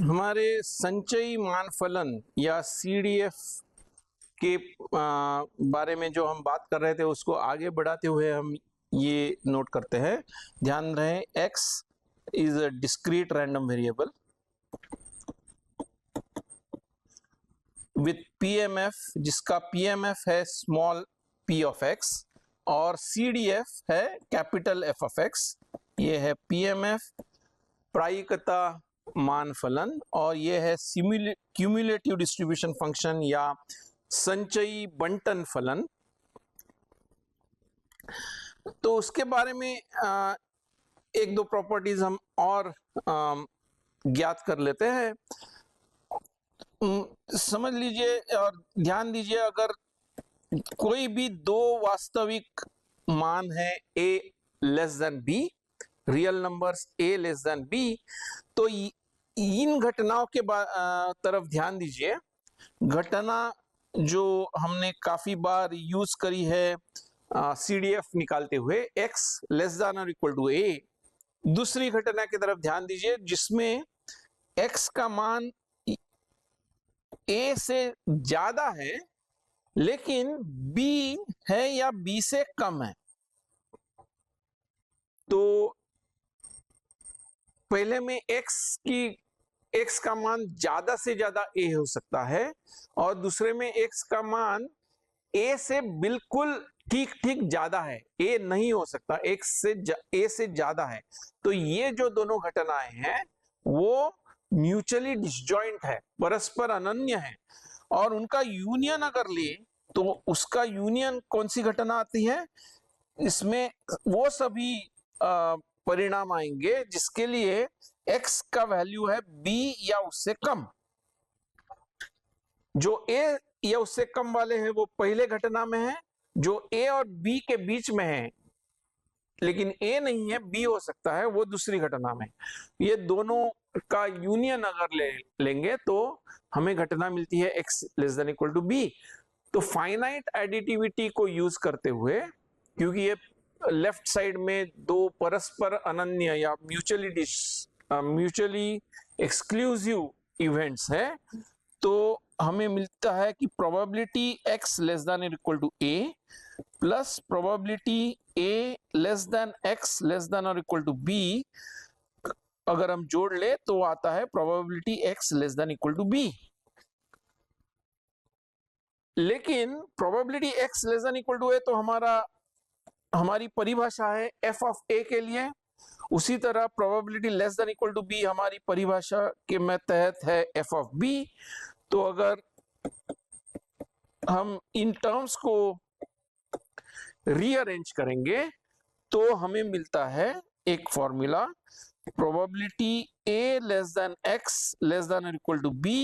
हमारे संचयी मान फलन या सीडीएफ के बारे में जो हम बात कर रहे थे उसको आगे बढ़ाते हुए हम ये नोट करते हैं। ध्यान रहे x is a discrete random variable with PMF, जिसका पीएमएफ है स्मॉल p ऑफ x और सीडीएफ है कैपिटल F ऑफ x। ये है पीएमएफ प्रायिकता मान फलन और ये है क्यूमुलेटिव डिस्ट्रीब्यूशन फंक्शन या संचयी बंटन फलन। तो उसके बारे में एक दो प्रॉपर्टीज हम और ज्ञात कर लेते हैं। समझ लीजिए और ध्यान दीजिए, अगर कोई भी दो वास्तविक मान है a less than b, real numbers a less than b, तो इन घटनाओं के तरफ ध्यान दीजिए। घटना जो हमने काफी बार यूज करी है सीडीएफ निकालते हुए, x लेस देन और इक्वल टू a। दूसरी घटना की तरफ ध्यान दीजिए जिसमें x का मान a से ज्यादा है लेकिन b है या b से कम है। तो पहले में x का मान ज्यादा से ज्यादा a हो सकता है और दूसरे में x का मान a से बिल्कुल ठीक ठीक ज्यादा है, a नहीं हो सकता, a से ज्यादा है। तो ये जो दोनों घटनाएं हैं वो म्यूचुअली डिसजॉइंट है, परस्पर अनन्य है, और उनका यूनियन अगर ले तो उसका यूनियन कौन सी घटना आती है? इसमें वो सभी परिणाम आएंगे जिसके लिए x का वैल्यू है b या उससे कम। जो a या उससे कम वाले हैं वो पहले घटना में है, जो a और b के बीच में है लेकिन a नहीं है b हो सकता है, वो दूसरी घटना में। ये दोनों का यूनियन अगर लेंगे तो हमें घटना मिलती है x less than equal to b। तो फाइनाइट एडिटिविटी को यूज करते हुए, क्योंकि ये लेफ्ट साइड में दो परस्पर अनन्य या म्यूचुअली एक्सक्लूसिव इवेंट्स है, तो हमें मिलता है कि probability x less than equal to a plus probability a less than x less than और इक्वल टू b, अगर हम जोड़ ले तो आता है probability x less than equal to b। लेकिन probability x less than equal to a तो हमारी परिभाषा है f ऑफ a के लिए। उसी तरह probability less than equal to b हमारी परिभाषा के में तहत है f ऑफ b। तो अगर हम इन टर्म्स को रीअरेंज करेंगे तो हमें मिलता है एक formula, probability a less than x less than और equal to b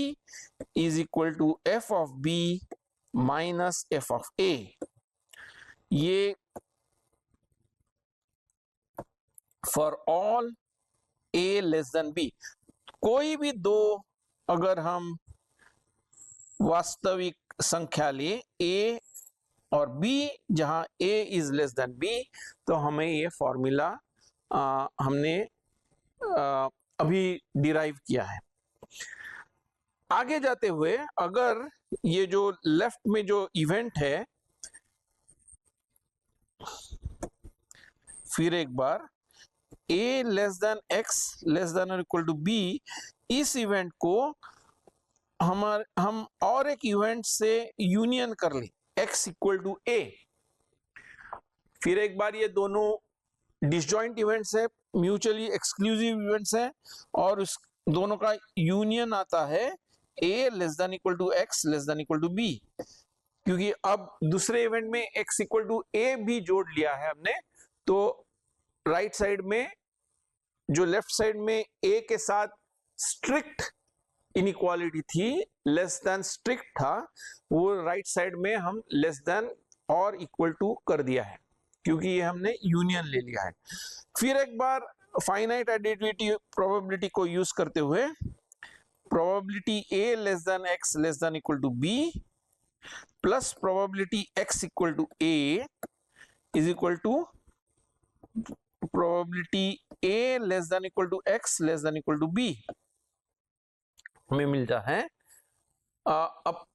is equal to f of b minus f of a। ये for all a less than b, कोई भी दो अगर हम वास्तविक संख्या ले a और b जहां a is less than b, तो हमें ये फॉर्मूला हमने अभी डिराइव किया है। आगे जाते हुए अगर ये जो लेफ्ट में जो इवेंट है, फिर एक बार a less than x less than और इक्वल टू b, इस इवेंट को हम और एक इवेंट से यूनियन कर ले x इक्वल टू a। फिर एक बार ये दोनों डिसजॉइंट इवेंट्स है, म्यूचुअली एक्सक्लूसिव इवेंट्स है, और उस दोनों का यूनियन आता है a less than equal to x less than equal to b। क्योंकि अब दूसरे इवेंट में x इक्वल टू a भी जोड़ लिया है हमने, तो राइट साइड में जो लेफ्ट साइड में a के साथ स्ट्रिक्ट इनइक्वालिटी थी, लेस देन स्ट्रिक्ट था, वो राइट साइड में हम लेस देन और इक्वल टू कर दिया है क्योंकि ये हमने यूनियन ले लिया है। फिर एक बार फाइनाइट एडिटिविटी प्रोबेबिलिटी को यूज करते हुए probability a less than x less than equal to b plus probability x equal to a is equal to probability a less than equal to x less than equal to b। हमें मिलता है। अब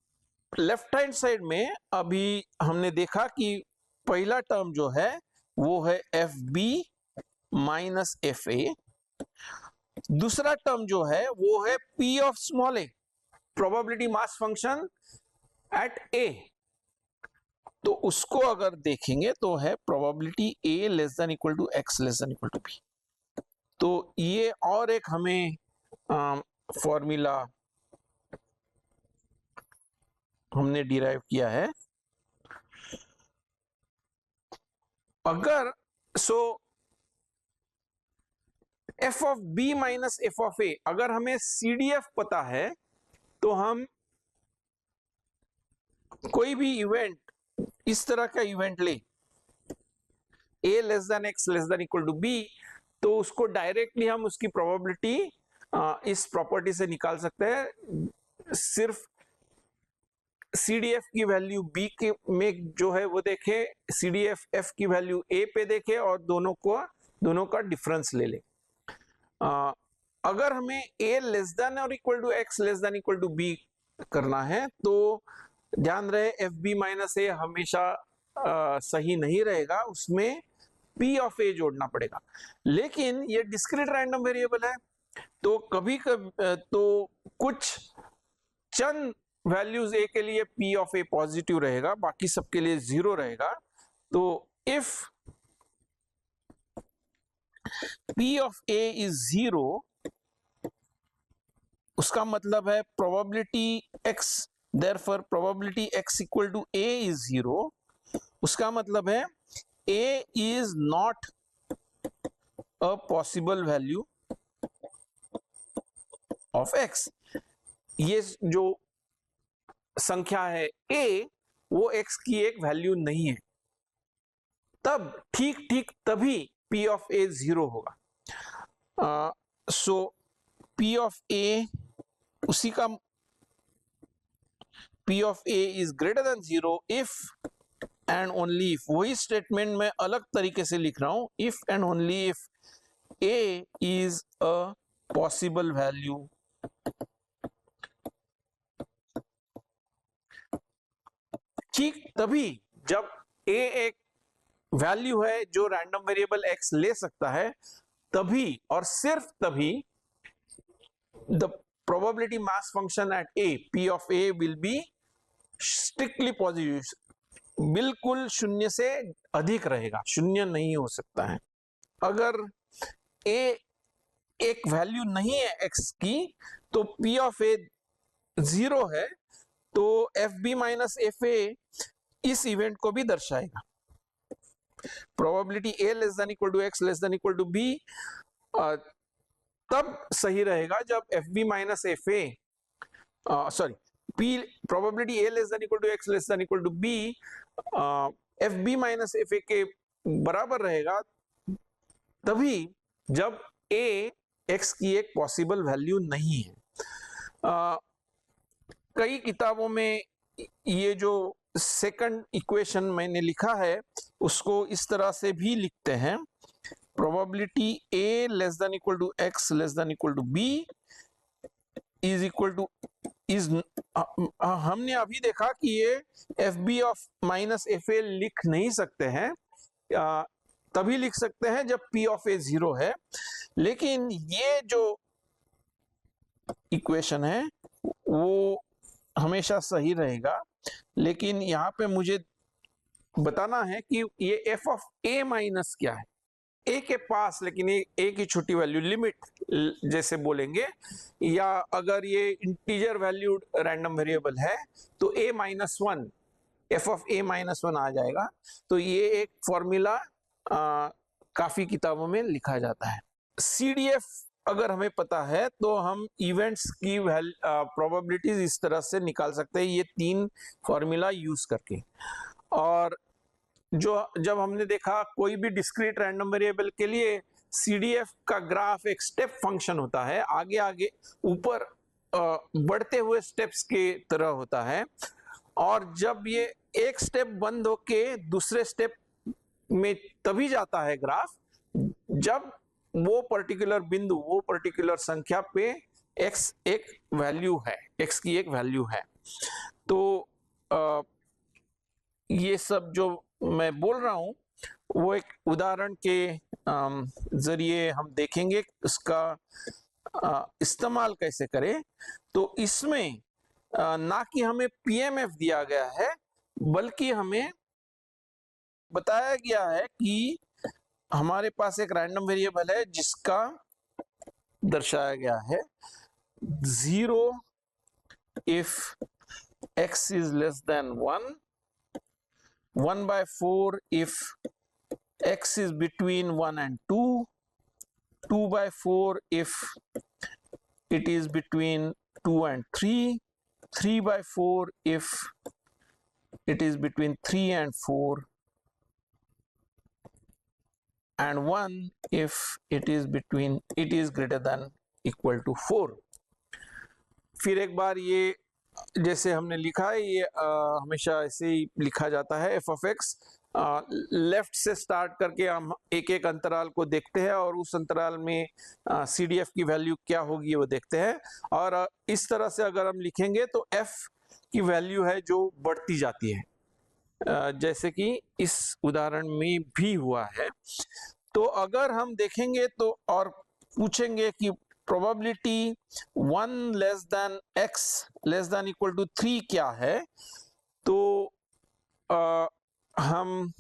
left hand side में अभी हमने देखा कि पहला टर्म जो है वो है F B minus F A, दूसरा टर्म जो है वो है P of small A, probability mass function at A. तो उसको अगर देखेंगे तो है probability A less than equal to X less than equal to B. तो ये और एक हमें फॉर्मूला हमने डिराइव किया है। अगर F of B minus F of A, अगर हमें सीडीएफ पता है तो हम कोई भी इवेंट, इस तरह का इवेंट ले A less than X less than equal to B, तो उसको डायरेक्टली हम उसकी प्रोबेबिलिटी इस प्रॉपर्टी से निकाल सकते हैं। सिर्फ सीडीएफ की वैल्यू बी के में जो है वो देखे, सीडीएफ एफ की वैल्यू ए पे देखे और दोनों का डिफरेंस ले ले। अगर हमें ए लेस देन और equal to X less than equal to B करना है तो ध्यान रहे एफ बी माइनस ए हमेशा सही नहीं रहेगा, उसमें पी ऑफ ए जोड़ना पड़ेगा। लेकिन ये डिस्क्रीट रैंडम वेरिएबल है, तो कभी तो कुछ चंद वैल्यूज ए के लिए पी ऑफ ए पॉजिटिव रहेगा, बाकी सबके लिए जीरो रहेगा। तो if P of A is zero, उसका मतलब है probability X, therefore probability X equal to A is zero. उसका मतलब है A is not a possible value of X. ये जो संख्या है ए, वो एक्स की एक वैल्यू नहीं है, तब ठीक तभी पी ऑफ ए जीरो होगा। सो पी ऑफ ए, उसी का P of A is greater than zero if and only if, वही स्टेटमेंट मैं अलग तरीके से लिख रहा हूं, if and only if A is a possible value ठीक तभी, जब ए एक वैल्यू है जो रैंडम वेरिएबल एक्स ले सकता है, तभी और सिर्फ तभी the probability mass function at A, P of A will be strictly positive, बिल्कुल शून्य से अधिक रहेगा, शून्य नहीं हो सकता है। अगर ए एक वैल्यू नहीं है एक्स की तो पी ऑफ ए जीरो है, तो F B minus F A इस इवेंट को भी दर्शाएगा। Probability A less than equal to X less than equal to B तब सही रहेगा जब F B minus F A, sorry, P probability A less than equal to X less than equal to B F B minus F A के बराबर रहेगा, तभी जब ए x की एक पॉसिबल वैल्यू नहीं है। कई किताबों में ये जो सेकंड इक्वेशन मैंने लिखा है उसको इस तरह से भी लिखते हैं, probability A less than equal to X less than equal to B is equal to is, हमने अभी देखा कि ये F B of minus F A लिख नहीं सकते हैं, तभी लिख सकते हैं जब पी ऑफ ए जीरो है। लेकिन ये जो इक्वेशन है वो हमेशा सही रहेगा। लेकिन यहाँ पे मुझे बताना है कि ये एफ ऑफ ए माइनस क्या है, ए के पास, लेकिन ये ए की छोटी वैल्यू, लिमिट जैसे बोलेंगे, या अगर ये इंटीजर वैल्यूड रैंडम वेरिएबल है तो A minus one, F of A minus one आ जाएगा। तो ये एक फॉर्मूला काफी किताबों में लिखा जाता है। सीडीएफ अगर हमें पता है तो हम इवेंट्स की प्रोबेबिलिटीज इस तरह से निकाल सकते हैं, ये तीन फॉर्मूला यूज करके। और जो जब हमने देखा कोई भी डिस्क्रीट रैंडम वेरिएबल के लिए सीडीएफ का ग्राफ एक स्टेप फंक्शन होता है, आगे आगे ऊपर बढ़ते हुए स्टेप्स के तरह होता है, और जब ये एक स्टेप बंद होके दूसरे स्टेप में तभी जाता है ग्राफ जब वो पर्टिकुलर बिंदु, वो पर्टिकुलर संख्या पे x एक वैल्यू है, x की एक वैल्यू है। तो ये सब जो मैं बोल रहा हूँ वो एक उदाहरण के जरिए हम देखेंगे इसका इस्तेमाल कैसे करें। तो इसमें ना कि हमें पीएमएफ दिया गया है, बल्कि हमें बताया गया है कि हमारे पास एक रैंडम वेरिएबल है जिसका दर्शाया गया है 0 if x is less than 1, 1/4 if x is between 1 and 2, 2/4 if it is between 2 and 3, 3/4 if it is between 3 and 4, and 1 if it is greater than equal to 4। फिर एक बार ये जैसे हमने लिखा है ये हमेशा ऐसे ही लिखा जाता है एफ ऑफ एक्स। लेफ्ट से स्टार्ट करके हम एक एक अंतराल को देखते हैं और उस अंतराल में सी डी एफ की वैल्यू क्या होगी वो देखते हैं। और इस तरह से अगर हम लिखेंगे तो एफ की वैल्यू है जो बढ़ती जाती है, जैसे कि इस उदाहरण में भी हुआ है। तो अगर हम देखेंगे तो और पूछेंगे कि probability 1 less than x less than equal to 3 क्या है, तो हम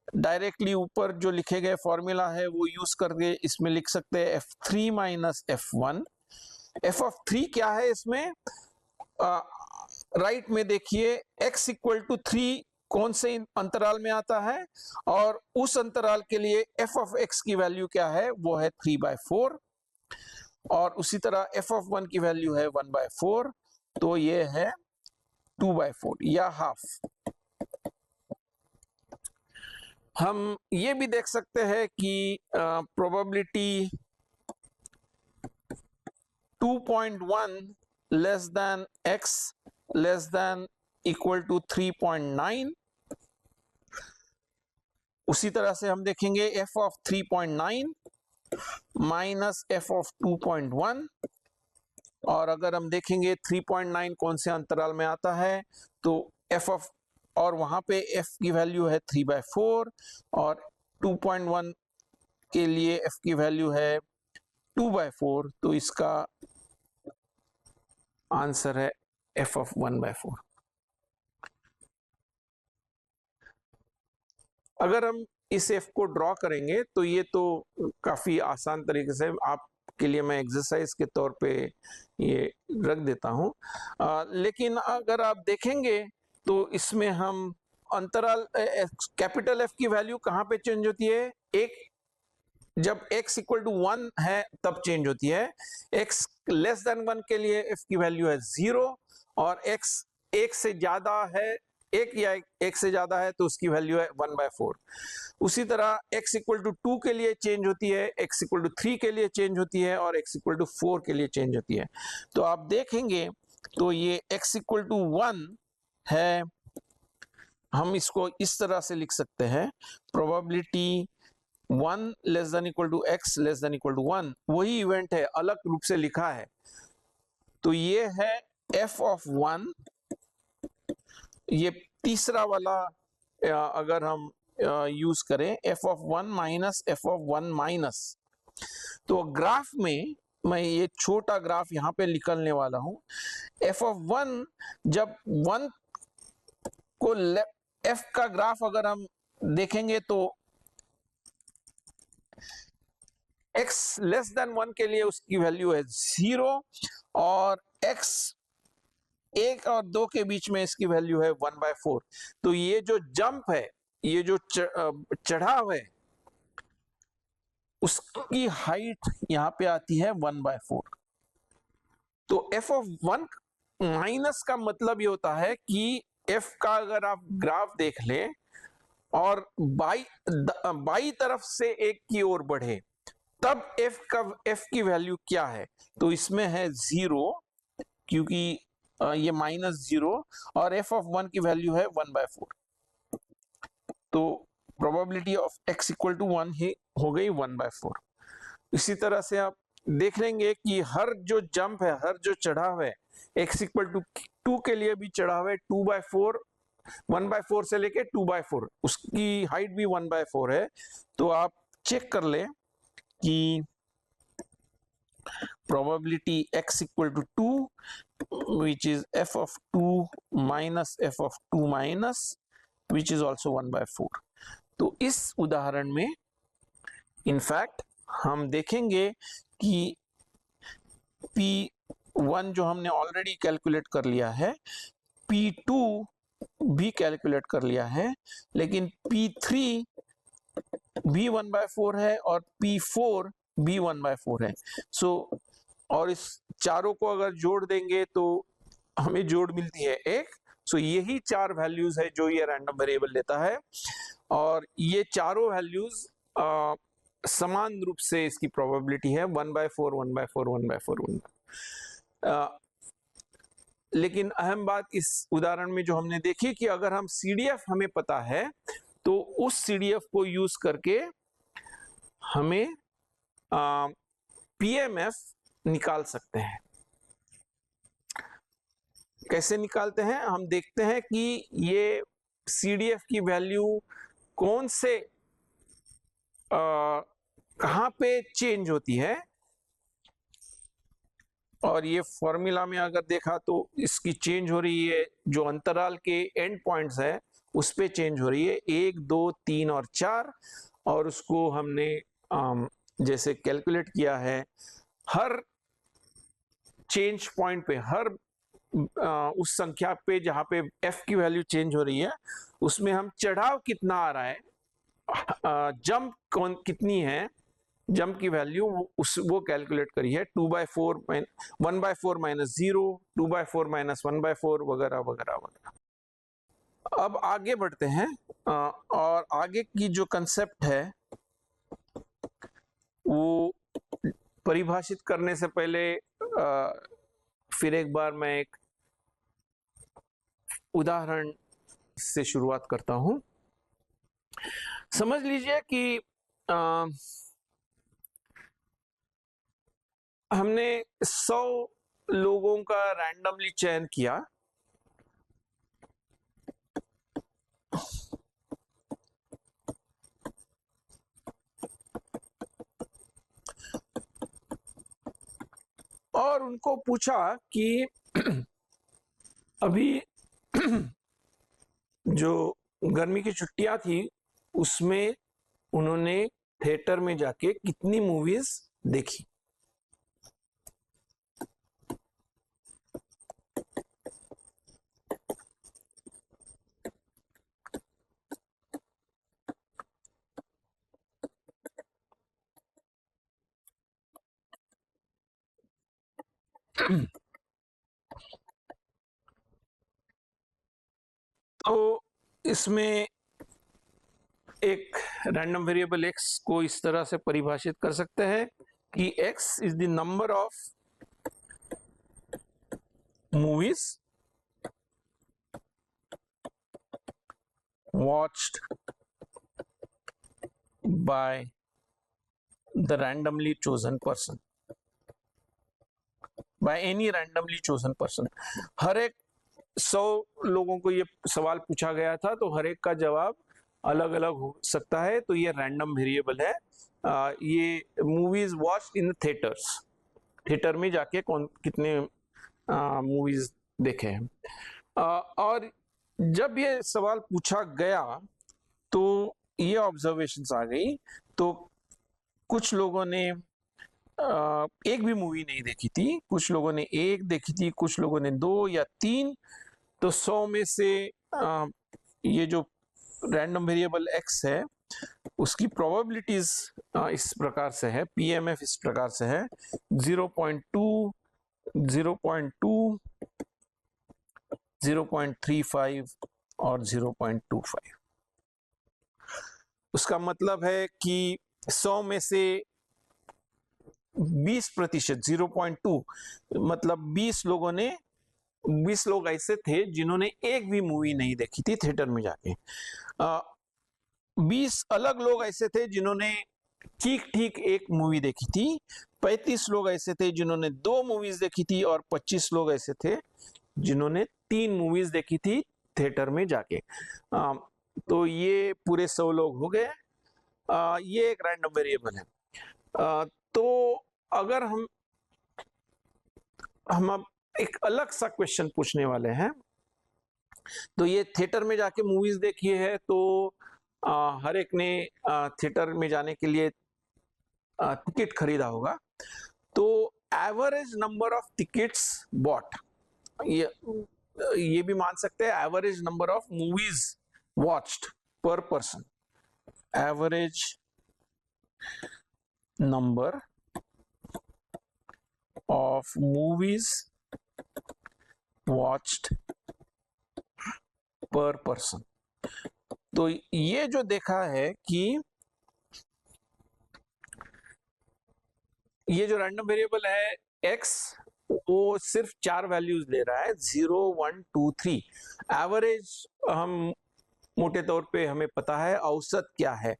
डायरेक्टली ऊपर जो लिखे गए फॉर्मूला है वो यूज करके इसमें लिख सकते हैं f3 minus f1। f of 3 क्या है इसमें, राइट में देखिए x इक्वल टू 3 कौन से अंतराल में आता है, और उस अंतराल के लिए f ऑफ x की वैल्यू क्या है, वो है 3/4, और उसी तरह f ऑफ 1 की वैल्यू है 1/4, तो ये है 2/4 या हाफ। हम ये भी देख सकते हैं कि probability 2.1 less than x less than equal to 3.9। उसी तरह से हम देखेंगे f of 3.9 minus f of 2.1, और अगर हम देखेंगे 3.9 कौन से अंतराल में आता है, तो f ऑफ, और वहां पे f की वैल्यू है 3/4 और 2.1 के लिए f की वैल्यू है 2/4, तो इसका आंसर है f ऑफ 1/4। अगर हम इस f को ड्रॉ करेंगे तो ये तो काफी आसान तरीके से आपके लिए मैं एक्सरसाइज के तौर पे ये रख देता हूं, लेकिन अगर आप देखेंगे तो इसमें हम अंतराल कैपिटल F की वैल्यू कहां पे चेंज होती है, एक जब x इक्वल टू 1 है तब चेंज होती है। x लेस देन 1 के लिए f की वैल्यू है 0, और x एक से ज्यादा है, एक या एक से ज्यादा है तो उसकी वैल्यू है 1/4। उसी तरह x इक्वल टू 2 के लिए चेंज होती है, x इक्वल टू 3 के लिए चेंज होती है, और x इक्वल टू 4 के लिए चेंज होती है। तो आप देखेंगे तो ये x इक्वल टू 1 है, हम इसको इस तरह से लिख सकते हैं, probability 1 less than equal to x less than equal to 1, वही इवेंट है, अलग रूप से लिखा है। तो ये है f ऑफ 1, ये तीसरा वाला अगर हम यूज करें f of 1 minus f of 1 minus, तो ग्राफ में मैं ये छोटा ग्राफ यहां पे निकलने वाला हूं। f ऑफ 1 जब 1 को f का ग्राफ अगर हम देखेंगे तो x लेस देन 1 के लिए उसकी वैल्यू है 0, और x 1 और 2 के बीच में इसकी वैल्यू है 1/4। तो ये जो जंप है, ये जो चढ़ाव है, उसकी हाइट यहां पे आती है 1/4। तो f ऑफ 1 माइनस का मतलब ये होता है कि f का अगर आप ग्राफ देख लें और बाई तरफ से एक की ओर बढ़े, तब f की वैल्यू क्या है, तो इसमें है 0, क्योंकि ये -0, और f ऑफ 1 की वैल्यू है 1/4। तो probability of x equal to 1 ही हो गई 1/4। इसी तरह से आप देख लेंगे कि हर जो जंप है, हर जो चढ़ाव है, x इक्वल टू 2 के लिए भी चढ़ाव है 2/4, 1/4 से लेके 2/4, उसकी हाइट भी 1/4 है। तो आप चेक कर ले कि probability x equal to 2, which is f of 2 minus f of 2 minus, which is also 1/4। तो इस उदाहरण में इनफैक्ट हम देखेंगे कि P1 जो हमने ऑलरेडी कैलकुलेट कर लिया है, P2 भी कैलकुलेट कर लिया है, लेकिन P3 भी 1/4 है और P4 भी 1/4 है। सो और इस चारों को अगर जोड़ देंगे तो हमें जोड़ मिलती है 1। सो यही 4 वैल्यूज है जो ये रैंडम वेरिएबल लेता है, और ये चारों वैल्यूज समान रूप से इसकी प्रोबेबिलिटी है 1/4, 1/4, 1/4, 1/4। लेकिन अहम बात इस उदाहरण में जो हमने देखी कि अगर हम CDF हमें पता है तो उस CDF को यूज करके हमें PMF निकाल सकते हैं। कैसे निकालते हैं हम देखते हैं कि ये CDF की वैल्यू कौन से कहां पे चेंज होती है, और ये फॉर्मूला में अगर देखा तो इसकी चेंज हो रही है जो अंतराल के एंड पॉइंट्स है उस पे चेंज हो रही है 1, 2, 3 और 4, और उसको हमने जैसे कैलकुलेट किया है हर चेंज पॉइंट पे, हर उस संख्या पे जहां पे f की वैल्यू चेंज हो रही है उसमें हम चढ़ाव कितना आ रहा है, जंप कौन कितनी है, जंप की वैल्यू वो कैलकुलेट करी है 2/4 1/4 माइनस 0, 2/4 माइनस 1/4 वगैरह वगैरह वगैरह। अब आगे बढ़ते हैं, और आगे की जो कंसेप्ट है वो परिभाषित करने से पहले फिर एक बार मैं एक उदाहरण से शुरुआत करता हूं। समझ लीजिए कि हमने 100 लोगों का रैंडमली चयन किया, और उनको पूछा कि अभी जो गर्मी की छुट्टियां थी उसमें उन्होंने थिएटर में जाके कितनी मूवीज देखी। तो इसमें एक रैंडम वेरिएबल x को इस तरह से परिभाषित कर सकते हैं कि x is the number of movies watched by the randomly chosen person, by any randomly chosen person. हर एक 100 लोगों को ये सवाल पूछा गया था तो हर एक का जवाब अलग अलग हो सकता है, तो ये रैंडम वेरिएबल है। ये movies watch in theatres, theatre में जाके कौन कितने मूवीज देखे हैं। और जब ये सवाल पूछा गया तो ये ऑब्जर्वेशंस आ गई, तो कुछ लोगों ने एक भी मूवी नहीं देखी थी, कुछ लोगों ने एक देखी थी, कुछ लोगों ने 2 या 3। तो 100 में से ये जो रैंडम वेरिएबल x है उसकी प्रोबेबिलिटीज इस प्रकार से है, PMF इस प्रकार से है 0.2, 0.2, 0.35 और 0.25। उसका मतलब है कि 100 में से 20%, 0.2 मतलब 20 लोगों ने, 20 लोग ऐसे थे जिन्होंने एक भी मूवी नहीं देखी थी थिएटर में जाके। 20 अलग लोग ऐसे थे जिन्होंने ठीक ठीक एक मूवी देखी थी, 35 लोग ऐसे थे जिन्होंने 2 मूवीज देखी थी और 25 लोग ऐसे थे जिन्होंने 3 मूवीज देखी थी थिएटर में जाके। तो ये पूरे 100 लोग हो गए। ये एक रैंडम वेरिएबल है। तो अगर हम अब एक अलग सा क्वेश्चन पूछने वाले हैं। तो ये थिएटर में जाके मूवीज देखी है, तो हर एक ने थिएटर में जाने के लिए टिकट खरीदा होगा। तो average number of tickets bought, ये भी मान सकते हैं average number of movies watched per person. Average number of movies watched per person. तो ये जो देखा है कि ये जो रैंडम वेरिएबल है x, वो सिर्फ 4 वैल्यूज ले रहा है, 0 1 2 3। एवरेज हम मोटे तौर पे हमें पता है औसत क्या है।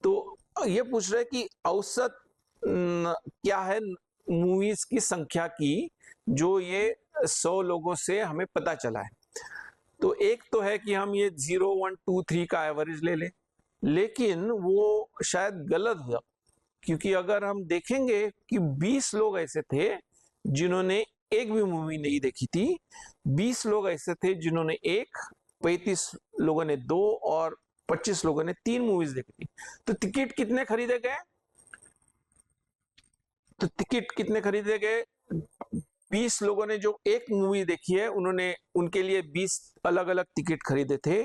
तो ये पूछ रहे हैं कि औसत क्या है मूवीज की संख्या की, जो ये 100 लोगों से हमें पता चला है। तो एक तो है कि हम ये 0 1 2 3 का एवरेज ले लें, लेकिन वो शायद गलत हो, क्योंकि अगर हम देखेंगे कि 20 लोग ऐसे थे जिन्होंने एक भी मूवी नहीं देखी थी, 20 लोग ऐसे थे जिन्होंने एक, 35 लोगों ने 2 और 25 लोगों ने 3 मूवीज देखी थी। तो टिकट कितने खरीदे गए? तो टिकट कितने खरीदे गए? 20 लोगों ने जो एक मूवी देखी है, उन्होंने उनके लिए 20 अलग अलग टिकट खरीदे थे।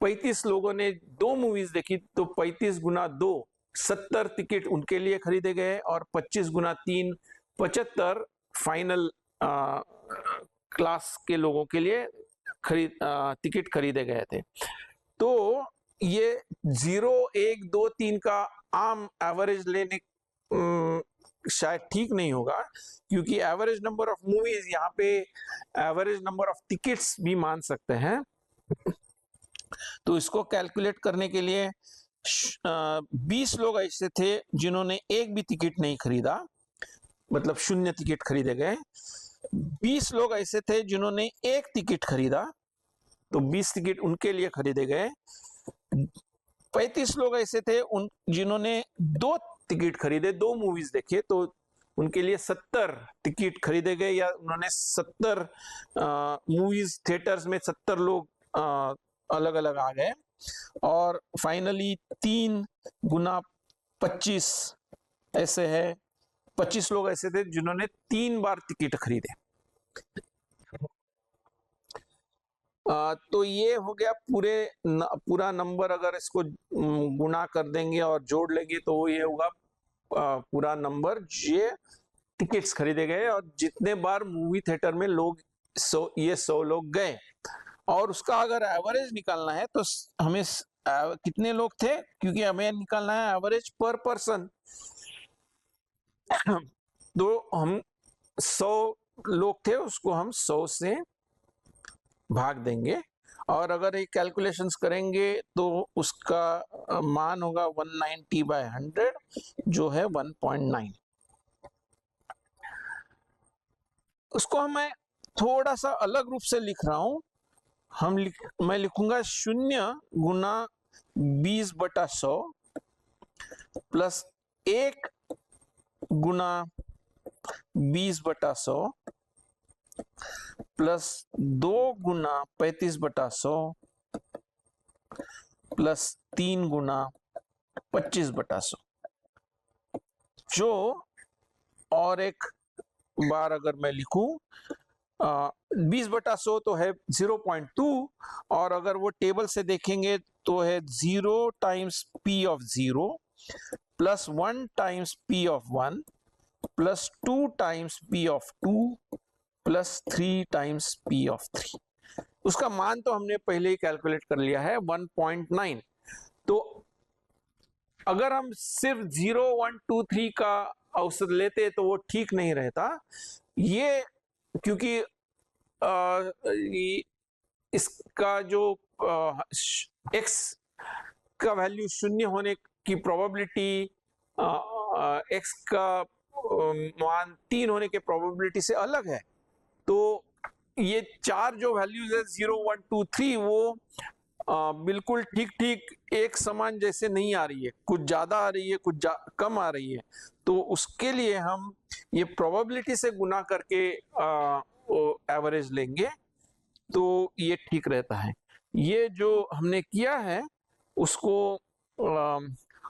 35 लोगों ने 2 मूवीज देखी, तो 35 गुना 2 70 टिकट उनके लिए खरीदे गए, और 25 गुना 3 75 फाइनल क्लास के लोगों के लिए टिकट खरीदे गए थे। तो ये 0 1 2 3 का आम एवरेज लेने शायद ठीक नहीं होगा, क्योंकि एवरेज नंबर ऑफ मूवीज, यहाँ पे एवरेज नंबर ऑफ टिकट्स भी मान सकते हैं। तो इसको कैलकुलेट करने के लिए 20 लोग ऐसे थे जिन्होंने एक भी टिकट नहीं खरीदा, मतलब 0 टिकट खरीदे गए। 20 लोग ऐसे थे जिन्होंने एक टिकट खरीदा, तो 20 टिकट उनके लिए खरीदे गए। 35 लोग ऐसे थे जिन्होंने 2 टिकट खरीदे, 2 मूवीज देखे, तो उनके लिए 70 टिकट खरीदे गए, या उन्होंने 70 मूवीज थिएटर्स में 70 लोग अलग अलग आ गए। और फाइनली 3 गुना 25 ऐसे है, 25 लोग ऐसे थे जिन्होंने 3 बार टिकट खरीदे। तो ये हो गया पूरा नंबर। अगर इसको गुना कर देंगे और जोड़ लेंगे तो ये होगा पूरा नंबर, ये टिकट्स खरीदे गए और जितने बार मूवी थिएटर में लोग 100 लोग गए। और उसका अगर एवरेज निकालना है तो हमें कितने लोग थे, क्योंकि हमें निकालना है एवरेज पर पर्सन। तो हम 100 लोग थे, उसको हम 100 से भाग देंगे, और अगर ये कैलकुलेशंस करेंगे तो उसका मान होगा 190/100, जो है 1.9। उसको मैं थोड़ा सा अलग रूप से लिख रहा हूं। मैं लिखूंगा 0 गुना 20/100 प्लस 1 गुना 20/100 प्लस 2 गुना 35/100 प्लस 3 गुना 25/100, जो, और एक बार अगर मैं लिखूं 20/100 तो है 0.2, और अगर वो टेबल से देखेंगे तो है 0 times P of 0 plus 1 times P of 1 plus 2 times P of 2 plus 3 times P of 3। उसका मान तो हमने पहले ही कैलकुलेट कर लिया है, 1.9। तो अगर हम सिर्फ 0 1 2 3 का औसत लेते तो वो ठीक नहीं रहता। ये क्योंकि इसका जो x का वैल्यू 0 होने की प्रोबेबिलिटी, x का मान 3 होने के प्रोबेबिलिटी से अलग है। तो ये 4 जो वैल्यूज है 0 1 2 3 वो बिल्कुल ठीक ठीक एक समान जैसे नहीं आ रही है, कुछ ज्यादा आ रही है, कुछ कम आ रही है। तो उसके लिए हम ये प्रोबेबिलिटी से गुना करके एवरेज लेंगे, तो ये ठीक रहता है। ये जो हमने किया है उसको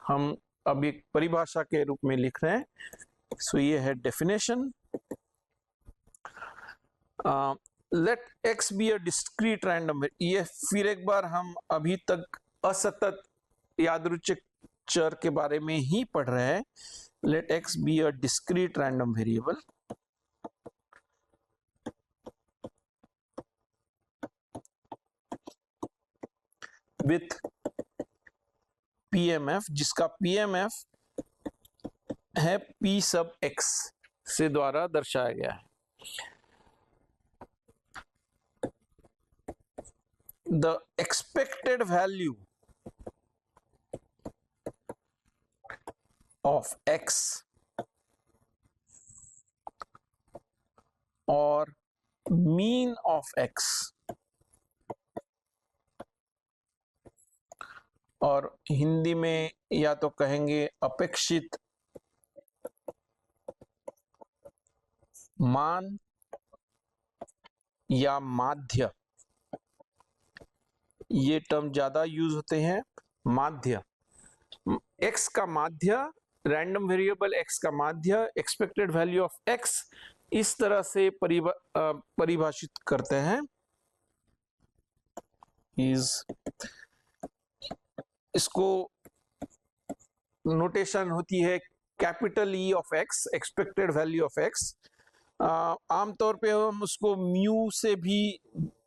हम अब एक परिभाषा के रूप में लिख रहे हैं। सो ये है definition. Let X be a discrete random. ये फिर एक बार हम अभी तक असतत यादृच्छिक चर के बारे में ही पढ़ रहे हैं। Let X be a discrete random variable with PMF, जिसका पीएमएफ है पी सब एक्स से द्वारा दर्शाया गया है। The expected value of x और mean of x और हिंदी में या तो कहेंगे अपेक्षित मान या माध्य, ये टर्म ज्यादा यूज होते हैं। माध्य, x का माध्य, रैंडम वेरिएबल x का माध्य, एक्सपेक्टेड वैल्यू ऑफ x, इस तरह से परिभाषित करते हैं। इसको नोटेशन होती है capital E of x, expected value of x। आमतौर पे हम उसको म्यू से भी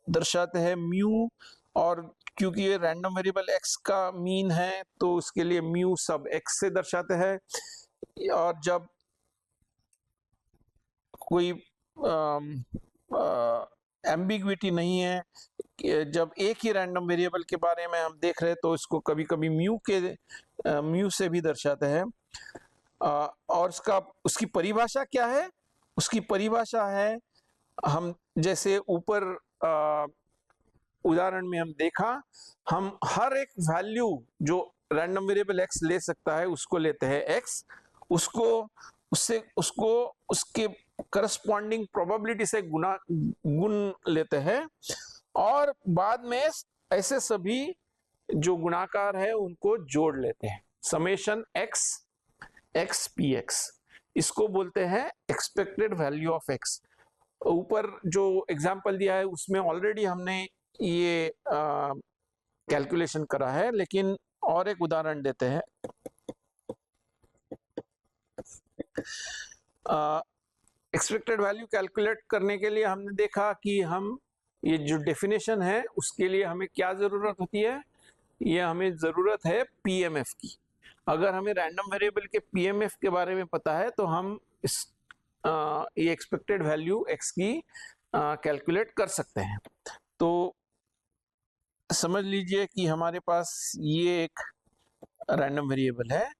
दर्शाते हैं, म्यू। और क्योंकि ये रैंडम वेरिएबल x का मीन है तो उसके लिए म्यू सब x से दर्शाते हैं। और जब कोई एम्बिग्विटी नहीं है, जब एक ही रैंडम वेरिएबल के बारे में हम देख रहे हैं तो इसको कभी कभी म्यू से भी दर्शाते हैं। और उसकी परिभाषा क्या है? उसकी परिभाषा है, हम जैसे ऊपर उदाहरण में हम देखा, हम हर एक वैल्यू जो रैंडम वेरिएबल x ले सकता है उसको लेते हैं x, उसको उसके करस्पॉन्डिंग प्रोबेबिलिटी से गुण लेते हैं, और बाद में ऐसे सभी जो गुणाकार है उनको जोड़ लेते हैं। समेशन x पी एक्स, इसको बोलते हैं एक्सपेक्टेड वैल्यू ऑफ x। ऊपर जो एग्जाम्पल दिया है उसमें ऑलरेडी हमने ये कैलकुलेशन करा है, लेकिन और एक उदाहरण देते हैं। एक्सपेक्टेड वैल्यू कैलकुलेट करने के लिए हमने देखा कि हम ये जो डेफिनेशन है उसके लिए हमें क्या जरूरत होती है? ये हमें जरूरत है पीएमएफ की। अगर हमें रैंडम वेरिएबल के पीएमएफ के बारे में पता है तो हम ये एक्सपेक्टेड वैल्यू एक्स की कैलकुलेट कर सकते हैं। तो समझ लीजिए कि हमारे पास ये एक रैंडम वेरिएबल है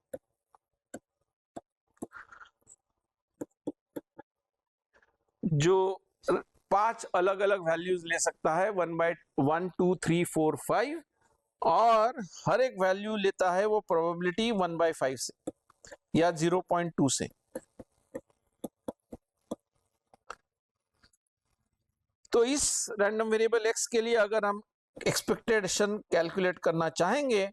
जो 5 अलग अलग वैल्यूज ले सकता है, 1 2 3 4 5, और हर एक वैल्यू लेता है वो प्रोबेबिलिटी 1/5 से या 0.2 से। तो इस रैंडम वेरिएबल x के लिए अगर हम एक्सपेक्टेशन कैलकुलेट करना चाहेंगे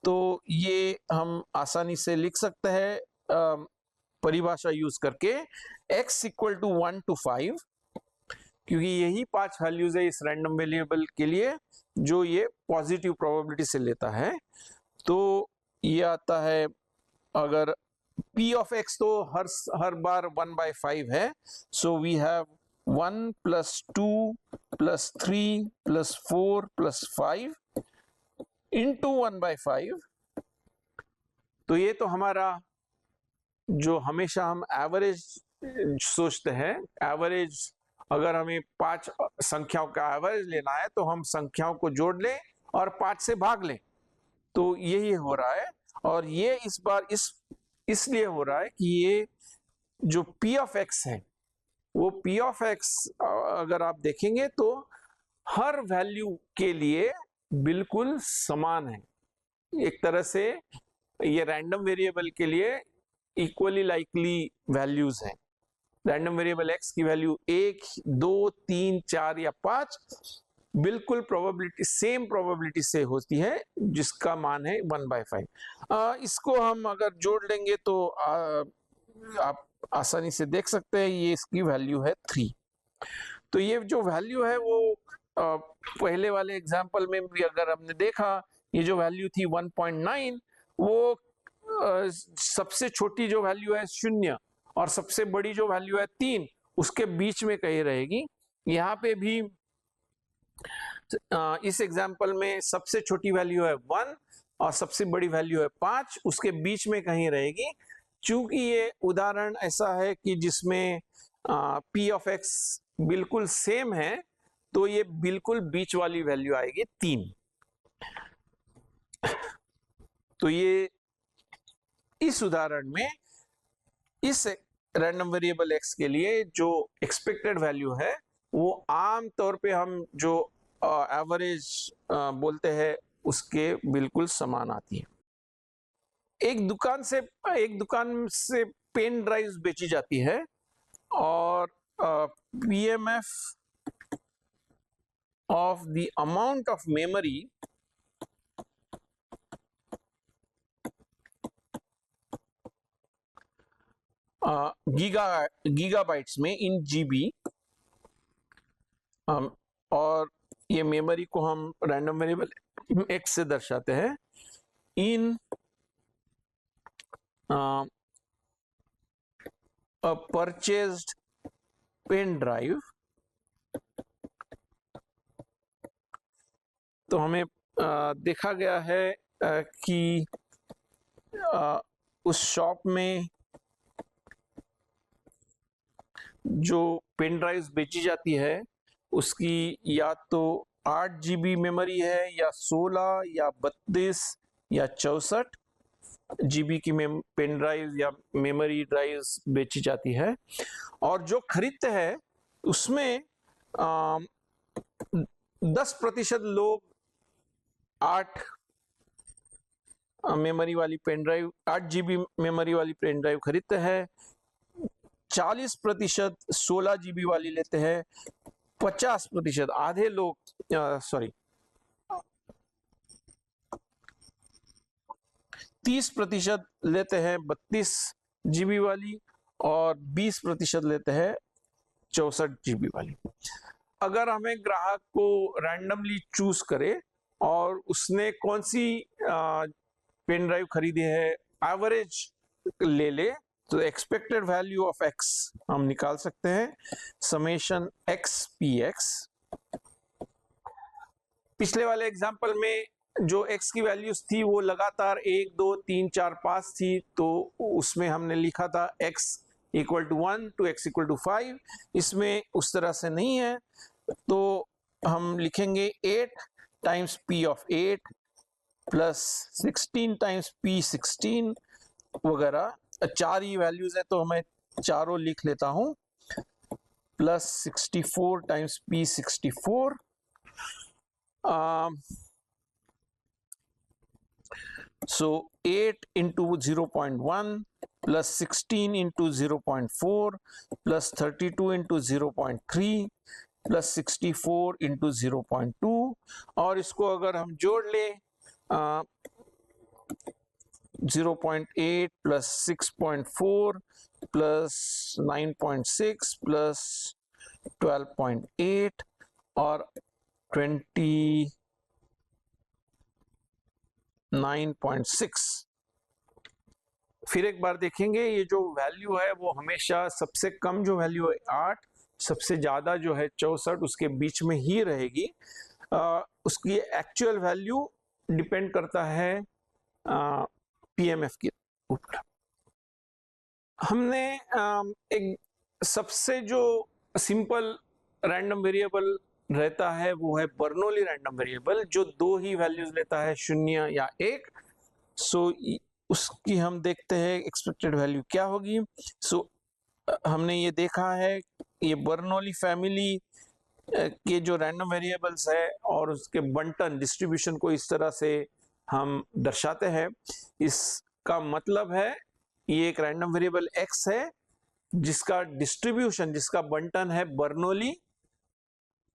तो ये हम आसानी से लिख सकते हैं परिभाषा यूज करके, x इक्वल टू 1 to 5, क्योंकि यही 5 वैल्यूज है इस रैंडम वेरिएबल के लिए जो ये पॉजिटिव प्रोबेबिलिटी से लेता है। तो ये आता है, अगर p ऑफ x तो हर बार 1/5 है, सो वी हैव 1 + 2 + 3 + 4 + 5 इंटू 1/5। तो ये तो हमारा जो हमेशा हम एवरेज सोचते हैं, एवरेज, अगर हमें 5 संख्याओं का एवरेज लेना है तो हम संख्याओं को जोड़ लें और 5 से भाग लें। तो यही हो रहा है, और ये इस बार इसलिए हो रहा है कि ये जो P ऑफ x है वो P ऑफ x अगर आप देखेंगे तो हर वैल्यू के लिए बिल्कुल समान है। एक तरह से ये रैंडम वेरिएबल के लिए इक्वली लाइकली वैल्यूज हैं। रैंडम वेरिएबल x की वैल्यू 1, 2, 3, 4 या 5 बिल्कुल प्रोबेबिलिटी सेम प्रोबेबिलिटी से होती है, जिसका मान है 1/5। इसको हम अगर जोड़ लेंगे तो आप आसानी से देख सकते हैं, ये इसकी वैल्यू है 3। तो ये जो वैल्यू है वो पहले वाले एग्जाम्पल में भी अगर हमने देखा, ये जो वैल्यू थी 1.9 वो सबसे छोटी जो वैल्यू है 0 और सबसे बड़ी जो वैल्यू है 3 उसके बीच में कहीं रहेगी। यहाँ पे भी इस एग्जाम्पल में सबसे छोटी वैल्यू है 1 और सबसे बड़ी वैल्यू है 5, उसके बीच में कहीं रहेगी। चूंकि ये उदाहरण ऐसा है कि जिसमें P ऑफ x बिल्कुल सेम है, तो ये बिल्कुल बीच वाली वैल्यू आएगी 3। तो ये इस उदाहरण में इस रैंडम वेरिएबल x के लिए जो एक्सपेक्टेड वैल्यू है वो आम तौर पे हम जो एवरेज बोलते हैं उसके बिल्कुल समान आती है। एक दुकान से पेन ड्राइव्स बेची जाती है और PMF of the amount of memory gigabytes में इन GB, और ये मेमोरी को हम रैंडम वेरिएबल x से दर्शाते हैं इन परचेज्ड पेन ड्राइव। तो हमें देखा गया है कि उस शॉप में जो पेन ड्राइव्स बेची जाती है उसकी या तो 8 GB मेमोरी है या 16 या 32 या 64 GB की पेन ड्राइव या मेमोरी ड्राइव्स बेची जाती है। और जो खरीदते हैं उसमें 10% लोग 8 मेमोरी वाली पेन ड्राइव 8 GB मेमोरी वाली पेन ड्राइव खरीदते हैं, 40% 16 GB वाली लेते हैं, 50% आधे लोग 30% लेते हैं 32 GB वाली और 20% लेते हैं 64 GB वाली। अगर हमें ग्राहक को रैंडमली चूज करे और उसने कौन सी पेन ड्राइव खरीदी है एवरेज ले तो एक्सपेक्टेड वैल्यू ऑफ x हम निकाल सकते हैं, समेशन x/p(x). पिछले वाले एग्जांपल में जो x की वैल्यूज थी वो लगातार 1, 2, 3, 4, 5 थी, तो उसमें हमने लिखा था x = 1 to x = 5। इसमें उस तरह से नहीं है, तो हम लिखेंगे 8 times p of 8 plus 16 times p16 वगैरह। 4 ही वैल्यूज है तो मैं चारों लिख लेता हूं, plus 64 times p64। So 8 into 0.1 plus 16 into 0.4 plus 32 into 0.3 plus 64 into 0.2, और इसको अगर हम जोड़ ले 0.8 plus 6.4 plus 9.6 plus 12.8 और 29.6। फिर एक बार देखेंगे, ये जो वैल्यू है वो हमेशा सबसे कम जो वैल्यू है 8, सबसे ज्यादा जो है 64, उसके बीच में ही रहेगी। उसकी एक्चुअल वैल्यू डिपेंड करता है PMF के ऊपर। हमने एक सबसे जो सिंपल रैंडम वेरिएबल रहता है वो है बर्नौली रैंडम वेरिएबल, जो 2 ही वैल्यूज लेता है, 0 या 1। सो उसकी हम देखते हैं एक्सपेक्टेड वैल्यू क्या होगी। सो हमने ये देखा है, ये बर्नौली फैमिली के जो रैंडम वेरिएबल्स है और उसके बंटन डिस्ट्रीब्यूशन को इस तरह से हम दर्शाते हैं। इसका मतलब है ये एक रैंडम वेरिएबल x है जिसका डिस्ट्रीब्यूशन, जिसका बंटन है Bernoulli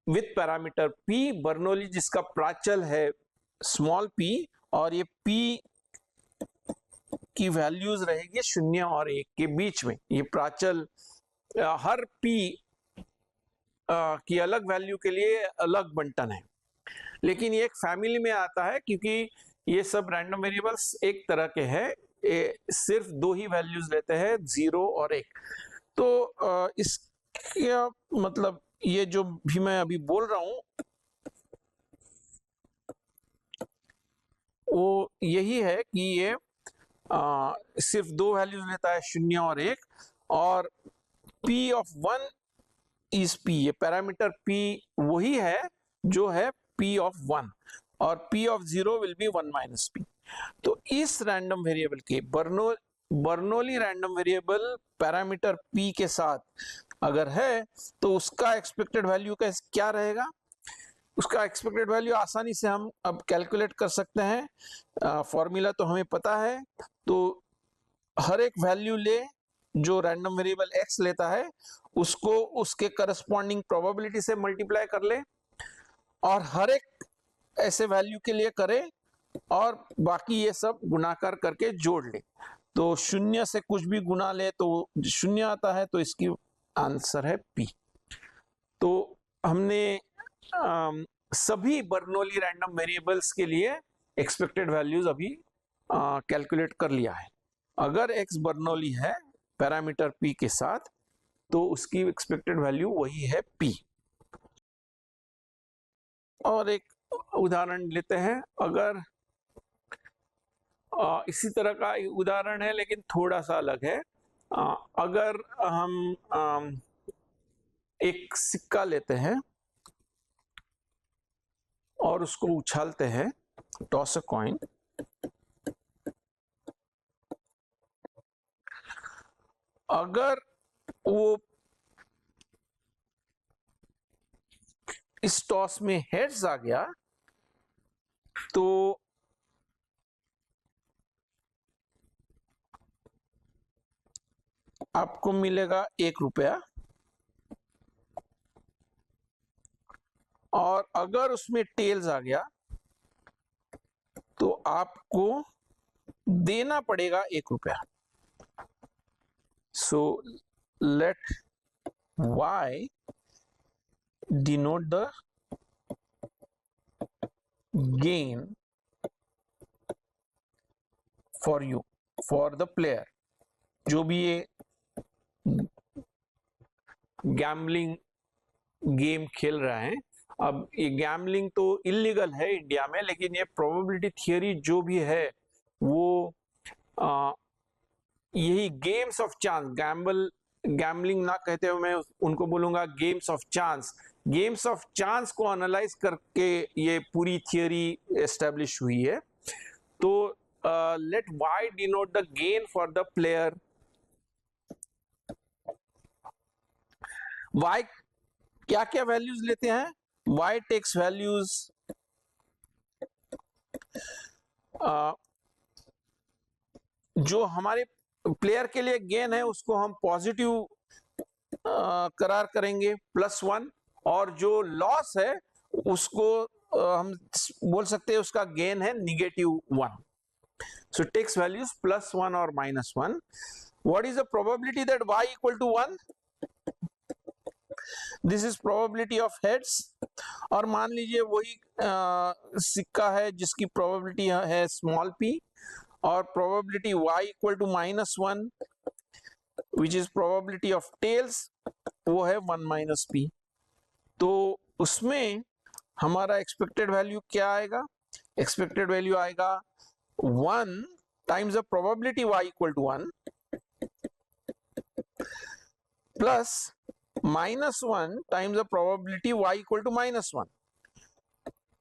with parameter p, Bernoulli जिसका प्राचल है स्मॉल p, और ये p की वैल्यूज रहेगी 0 और 1 के बीच में। ये प्राचल हर p की अलग वैल्यू के लिए अलग बंटन है, लेकिन ये एक फैमिली में आता है क्योंकि ये सब रैंडम वेरिएबल्स एक तरह के हैं, सिर्फ दो ही वैल्यूज लेते हैं, 0 और 1। तो इसका मतलब ये जो भी मैं अभी बोल रहा हूं वो यही है कि ये सिर्फ दो वैल्यूज लेता है, 0 और 1, और p ऑफ 1 इज p, ये पैरामीटर p वही है जो है p ऑफ 1, और p of 0 will be 1 minus p। तो इस रैंडम वेरिएबल के Bernoulli random variable parameter p के साथ अगर है तो उसका एक्सपेक्टेड वैल्यू का क्या रहेगा? उसका एक्सपेक्टेड वैल्यू आसानी से हम अब कैलकुलेट कर सकते हैं, फॉर्मूला तो हमें पता है। तो हर एक वैल्यू ले जो रैंडम वेरिएबल x लेता है उसको उसके करस्पॉन्डिंग प्रोबेबिलिटी से मल्टीप्लाई कर ले, और हर एक ऐसे वैल्यू के लिए करे और बाकी ये सब गुणाकार करके जोड़ ले। तो 0 से कुछ भी गुना ले तो 0 आता है, तो इसकी आंसर है p। तो हमने सभी बर्नौली रैंडम वेरिएबल्स के लिए एक्सपेक्टेड वैल्यूज अभी कैलकुलेट कर लिया है। अगर x बर्नौली है पैरामीटर p के साथ तो उसकी एक्सपेक्टेड वैल्यू वही है p। और एक उदाहरण लेते हैं, अगर इसी तरह का उदाहरण है लेकिन थोड़ा सा अलग है। अगर हम एक सिक्का लेते हैं और उसको उछालते हैं, टॉस अ कॉइन, अगर वो इस टॉस में हेड्स आ गया तो आपको मिलेगा 1 रुपया, और अगर उसमें टेल्स आ गया तो आपको देना पड़ेगा 1 रुपया। So let y denote the gain for you, for the player। जो भी ये गैम्बलिंग गेम खेल रहा है, अब ये गैम्बलिंग तो इलीगल है इंडिया में, लेकिन ये प्रोबेबिलिटी थियरी जो भी है वो यही गेम्स ऑफ चांस, गैम्बलिंग ना कहते हुए मैं उनको बोलूंगा games of chance, games of chance को एनालाइज करके ये पूरी थियरी एस्टेब्लिश हुई है। तो let y denote the gain for the player. y क्या क्या वैल्यूज लेते हैं? y टेक्स वैल्यूज जो हमारे प्लेयर के लिए गेन है उसको हम पॉजिटिव करार करेंगे +1, और जो लॉस है उसको हम बोल सकते हैं उसका गेन है -1। सो टेक्स वैल्यूज +1 और -1। What is the probability that y equal to 1? This is probability of heads. और मान लीजिए वही सिक्का है जिसकी प्रोबेबिलिटी है स्मॉल p, और probability y equal to -1 which is probability of tails, वो है 1 माइनस p। तो उसमें हमारा एक्सपेक्टेड वैल्यू क्या आएगा? एक्सपेक्टेड वैल्यू आएगा 1 times the probability y equal to 1 plus -1 times the probability y equal to -1,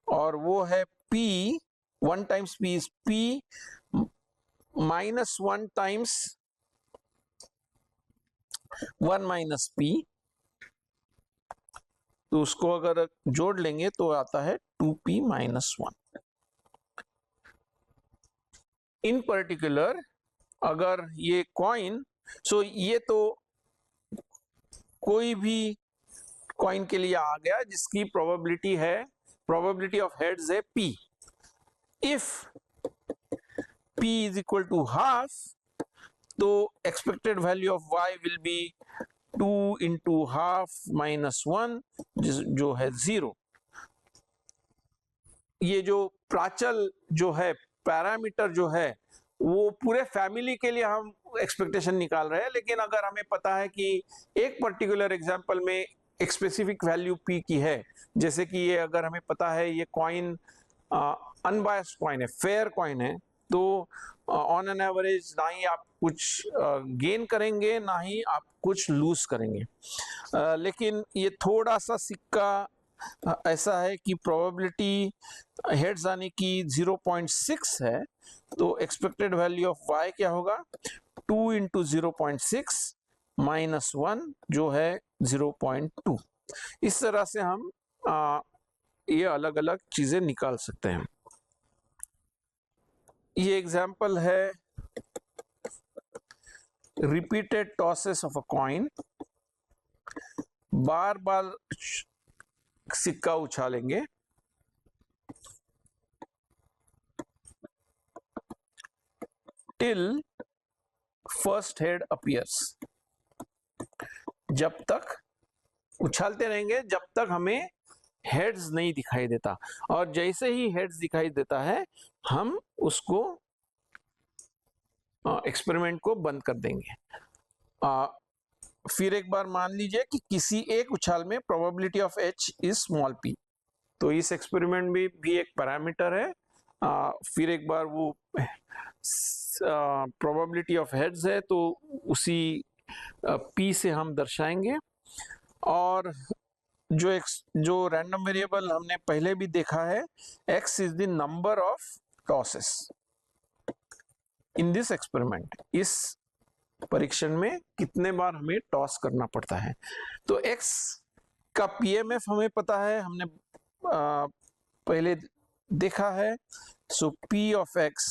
और वो है p, 1 times p is p, -1 times 1 minus P, तो उसको अगर जोड़ लेंगे तो आता है 2p माइनस 1। इन पर्टिकुलर अगर ये कॉइन, सो ये तो कोई भी कॉइन के लिए आ गया जिसकी प्रोबेबिलिटी है, प्रोबेबिलिटी ऑफ हेड्स है p। If p is equal to half, तो expected value of y will be 2 into half minus 1, जो है 0। ये जो प्राचल जो है, पैरामीटर जो है, वो पूरे फैमिली के लिए हम एक्सपेक्टेशन निकाल रहे हैं, लेकिन अगर हमें पता है कि एक पर्टिकुलर एग्जांपल में एक स्पेसिफिक वैल्यू p की है, जैसे कि ये अगर हमें पता है ये कॉइन अनबायस्ड कॉइन है, फेयर कॉइन है, तो ऑन एन एवरेज ना ही आप कुछ गेन करेंगे ना ही आप कुछ लूज करेंगे। लेकिन ये थोड़ा सा सिक्का ऐसा है कि प्रोबेबिलिटी हेड्स आने की 0.6 है, तो एक्सपेक्टेड वैल्यू ऑफ y क्या होगा, 2 इंटू 0.6 माइनस 1, जो है 0.2। इस तरह से हम ये अलग अलग चीजें निकाल सकते हैं। ये एग्जाम्पल है repeated tosses of a coin. बार बार सिक्का उछालेंगे, टिल फर्स्ट हेड अपीयर्स, जब तक उछालते रहेंगे जब तक हमें हेड्स नहीं दिखाई देता, और जैसे ही हेड्स दिखाई देता है हम उसको एक्सपेरिमेंट को बंद कर देंगे। फिर एक बार मान लीजिए कि किसी एक उछाल में probability of h is small p, तो इस एक्सपेरिमेंट में भी एक पैरामीटर है। फिर एक बार वो प्रोबेबिलिटी ऑफ हेड्स है, तो उसी p से हम दर्शाएंगे। और जो रैंडम वेरिएबल हमने पहले भी देखा है, x is the number of tosses in this experiment. इस परीक्षण में कितने बार हमें टॉस करना पड़ता है। तो x का पीएमएफ हमें पता है, हमने पहले देखा है। सो p ऑफ x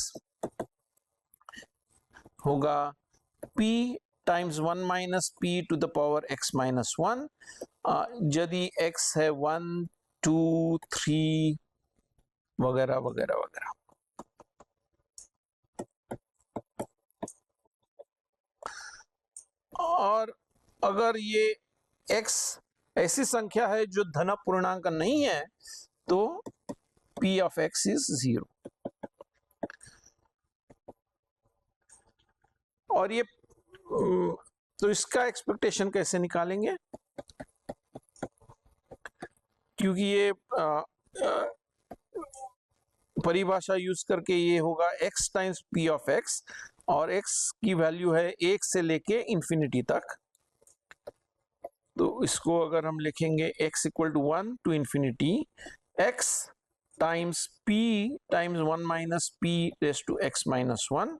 होगा p times 1 minus p to the power x minus 1, यदि x है 1 2 3 वगैरह वगैरह वगैरह। और अगर ये x ऐसी संख्या है जो धन पूर्णांक नहीं है, तो p ऑफ x इज 0। और ये तो इसका एक्सपेक्टेशन कैसे निकालेंगे, क्योंकि ये परिभाषा यूज करके ये होगा x times p of x, और x की वैल्यू है 1 से लेके इंफिनिटी तक। तो इसको अगर हम लिखेंगे x equal to 1 to infinity x times p times 1 minus p raise to x minus 1।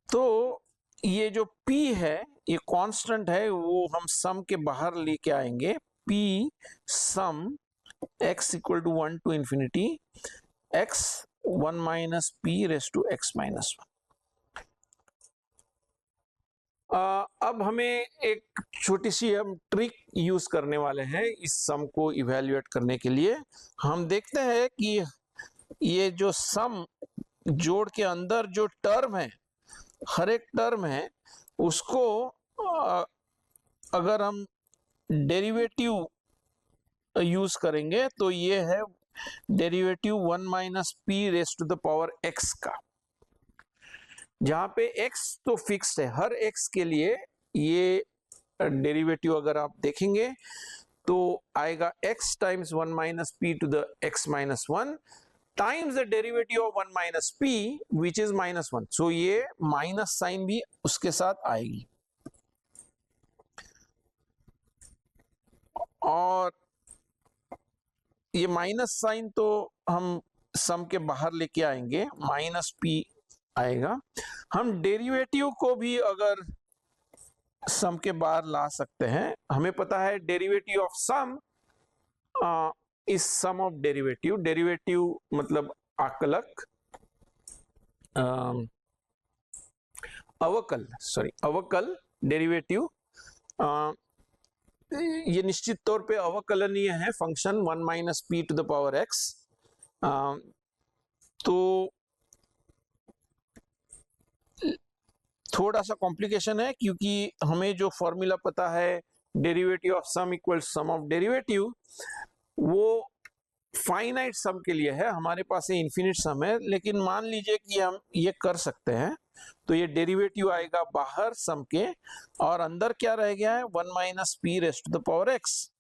तो ये जो p है ये कांस्टेंट है, वो हम सम के बाहर लेके आएंगे। p sum x equal to 1 to infinity x 1 minus p raise to x minus 1। अब हमें एक छोटी सी हम ट्रिक यूज करने वाले हैं इस सम को इवैल्यूएट करने के लिए। हम देखते हैं कि ये जो सम जोड़ के अंदर जो टर्म है, हर एक टर्म है, उसको अगर हम डेरिवेटिव यूज करेंगे तो ये है derivative 1 minus P raise to the power x का, जहां पे x तो फिक्स्ड है। हर x के लिए ये डेरिवेटिव अगर आप देखेंगे तो आएगा x times 1 minus P to the x minus 1 times the derivative of 1 minus P which is minus 1। So ये माइनस साइन भी उसके साथ आएगी। और ये माइनस साइन तो हम सम के बाहर लेके आएंगे, माइनस पी आएगा। हम डेरिवेटिव को भी अगर सम के बाहर ला सकते हैं। हमें पता है derivative of sum is sum of derivative. Derivative मतलब आकलक, अवकल, सॉरी अवकल, डेरिवेटिव ये निश्चित तौर पे अवकलनीय है function 1 minus P to the power X. तो थोड़ा सा कॉम्प्लिकेशन है क्योंकि हमें जो फॉर्मूला पता है derivative of sum equals sum of derivative, वो फाइनाइट सम के लिए है, हमारे पास ये इन्फिनिट सम है। लेकिन मान लीजिए कि हम ये कर सकते हैं, तो ये डेरिवेटिव आएगा बाहर सम के, और अंदर क्या रह गया है 1 minus P raised to the power X.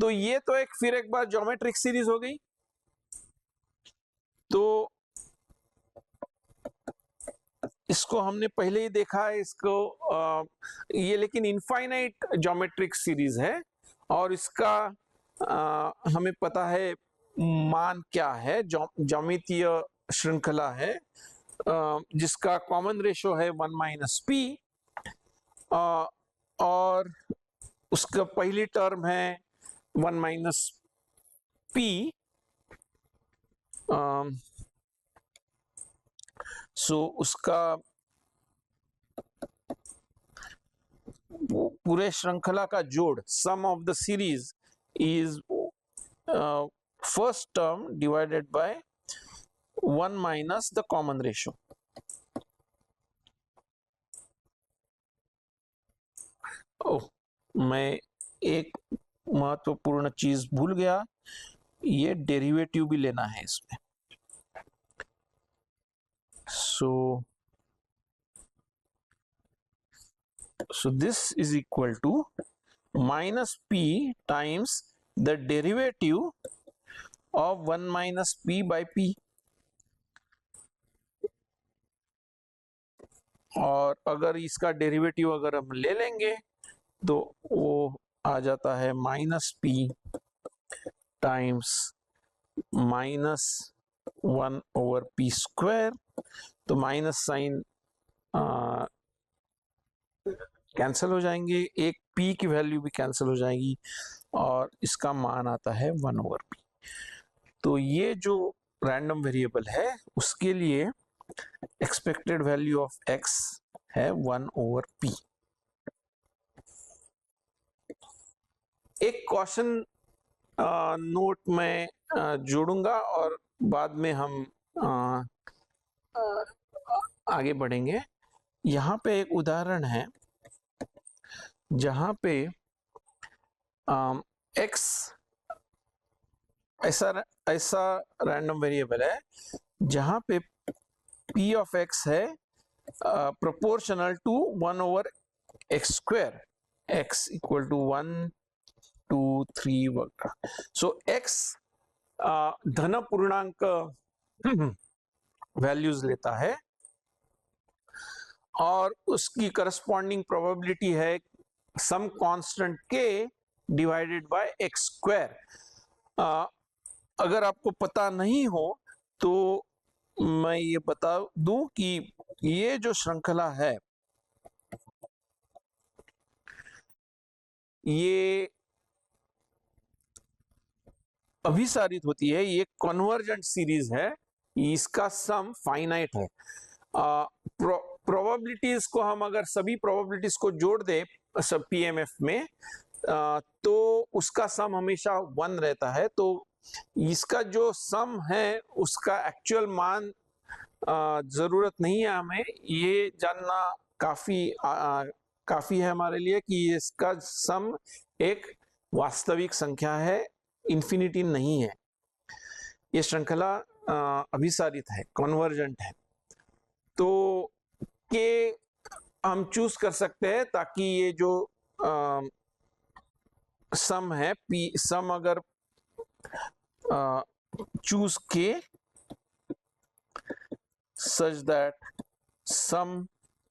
तो ये तो फिर एक बार ज्योमेट्रिक सीरीज हो गई। तो इसको हमने पहले ही देखा है इसको, ये लेकिन इनफाइनाइट ज्योमेट्रिक सीरीज है, और इसका हमें पता है मान क्या है, ज्यामितीय श्रृंखला है जिसका कॉमन रेशो है 1 माइनस पी, और उसका पहली टर्म है 1 माइनस पी। सो उसका पूरे श्रृंखला का जोड़, sum of the series is first term divided by 1 minus the common ratio. ओह, मैं एक महत्वपूर्ण चीज भूल गया, ये डेरिवेटिव भी लेना है इसमें। So this is equal to minus p times the derivative of 1 minus p by p, और अगर इसका डेरिवेटिव अगर हम ले लेंगे तो वो आ जाता है minus P times minus 1 over P square. तो माइनस साइन कैंसिल हो जाएंगे, एक p की वैल्यू भी कैंसिल हो जाएगी, और इसका मान आता है 1 ओवर p। तो ये जो रैंडम वेरिएबल है उसके लिए एक्सपेक्टेड वैल्यू ऑफ x है 1 ओवर p। एक क्वेश्चन नोट में जोड़ूंगा और बाद में हम आगे बढ़ेंगे। यहाँ पे एक उदाहरण है जहाँ पे x ऐसा रैंडम वेरिएबल है जहाँ पे p ऑफ x है proportional to 1 over X square, x equal to 1 2 3 वगैरह। सो x धन पूर्णांक वैल्यूज लेता है, और उसकी करस्पॉन्डिंग प्रोबेबिलिटी है sum constant k divided by X square. अगर आपको पता नहीं हो तो मैं ये बता दूं कि ये जो श्रृंखला है ये अभिसारित होती है, ये कन्वर्जेंट सीरीज है, इसका सम फाइनाइट है। प्रोबेबिलिटीज को हम अगर सभी प्रोबेबिलिटीज को जोड़ दे सब पीएमएफ में तो उसका सम हमेशा 1 रहता है। तो इसका जो सम है उसका एक्चुअल मान जरूरत नहीं है हमें, ये जानना काफी है हमारे लिए कि इसका सम एक वास्तविक संख्या है, इंफिनिटी नहीं है। ये श्रृंखला अभिसारित है, कन्वर्जेंट है। तो के हम चूज कर सकते हैं ताकि ये जो सम है पी सम अगर चूज के such that sum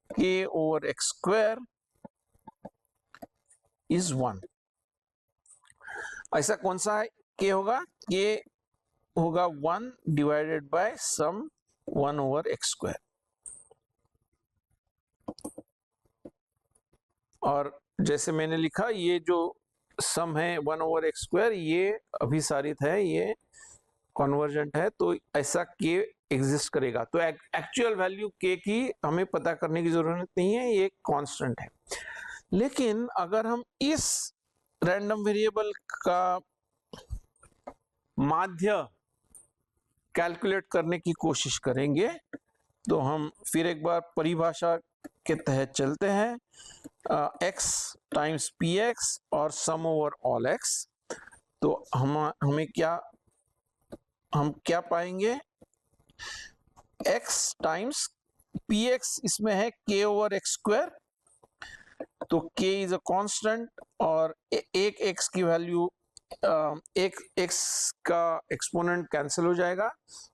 k over x square is 1। ऐसा कौन सा है k होगा? k होगा 1 divided by sum 1 over X square. और जैसे मैंने लिखा, ये जो सम है 1/x², ये अभिसारित है, ये कन्वर्जेंट है, तो ऐसा k एग्जिस्ट करेगा। तो एक्चुअल वैल्यू k की हमें पता करने की जरूरत नहीं है, ये कांस्टेंट है। लेकिन अगर हम इस रैंडम वेरिएबल का माध्य कैलकुलेट करने की कोशिश करेंगे, तो हम फिर एक बार परिभाषा के तहत चलते हैं, x टाइम्स px और सम ओवर ऑल x। तो हम क्या पाएंगे, x टाइम्स px इसमें है k ओवर x², तो k इज अ कांस्टेंट, और एक x की वैल्यू, एक x का एक्सपोनेंट कैंसिल हो जाएगा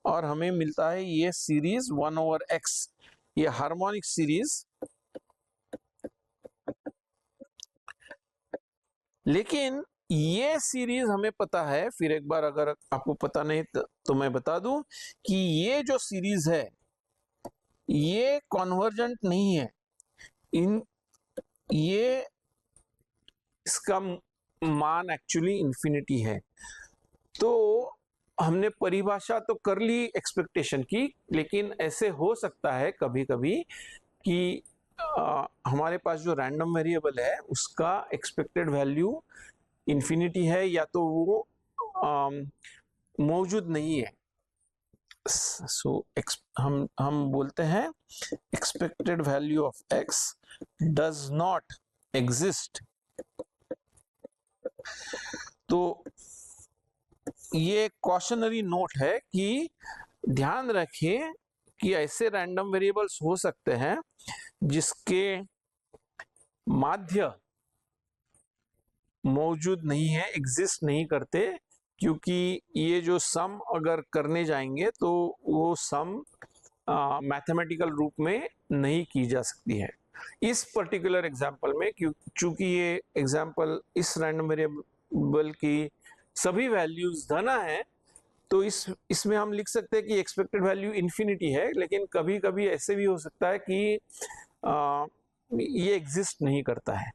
और हमें मिलता है ये सीरीज 1/x, ये हार्मोनिक सीरीज। लेकिन ये सीरीज हमें पता है, फिर एक बार अगर आपको पता नहीं तो मैं बता दूं कि ये जो सीरीज है ये कन्वर्जेंट नहीं है। ये इसका मान एक्चुअली इंफिनिटी है। तो हमने परिभाषा तो कर ली एक्सपेक्टेशन की, लेकिन ऐसे हो सकता है कभी कभी कि हमारे पास जो रैंडम वेरिएबल है उसका एक्सपेक्टेड वैल्यू इंफिनिटी है, या तो वो मौजूद नहीं है। हम बोलते हैं expected value of x does not exist. तो ये कॉशनरी नोट है कि ध्यान रखें कि ऐसे रैंडम वेरिएबल्स हो सकते हैं जिसके माध्य मौजूद नहीं है, एग्जिस्ट नहीं करते, क्योंकि ये जो सम अगर करने जाएंगे तो वो सम मैथमेटिकल रूप में नहीं की जा सकती है। इस पर्टिकुलर एग्जांपल में चूंकि ये एग्जांपल इस रैंडम वेरिएबल की सभी वैल्यूज धना है, तो इसमें हम लिख सकते हैं कि एक्सपेक्टेड वैल्यू इंफिनिटी है। लेकिन कभी कभी ऐसे भी हो सकता है कि ये एग्जिस्ट नहीं करता है।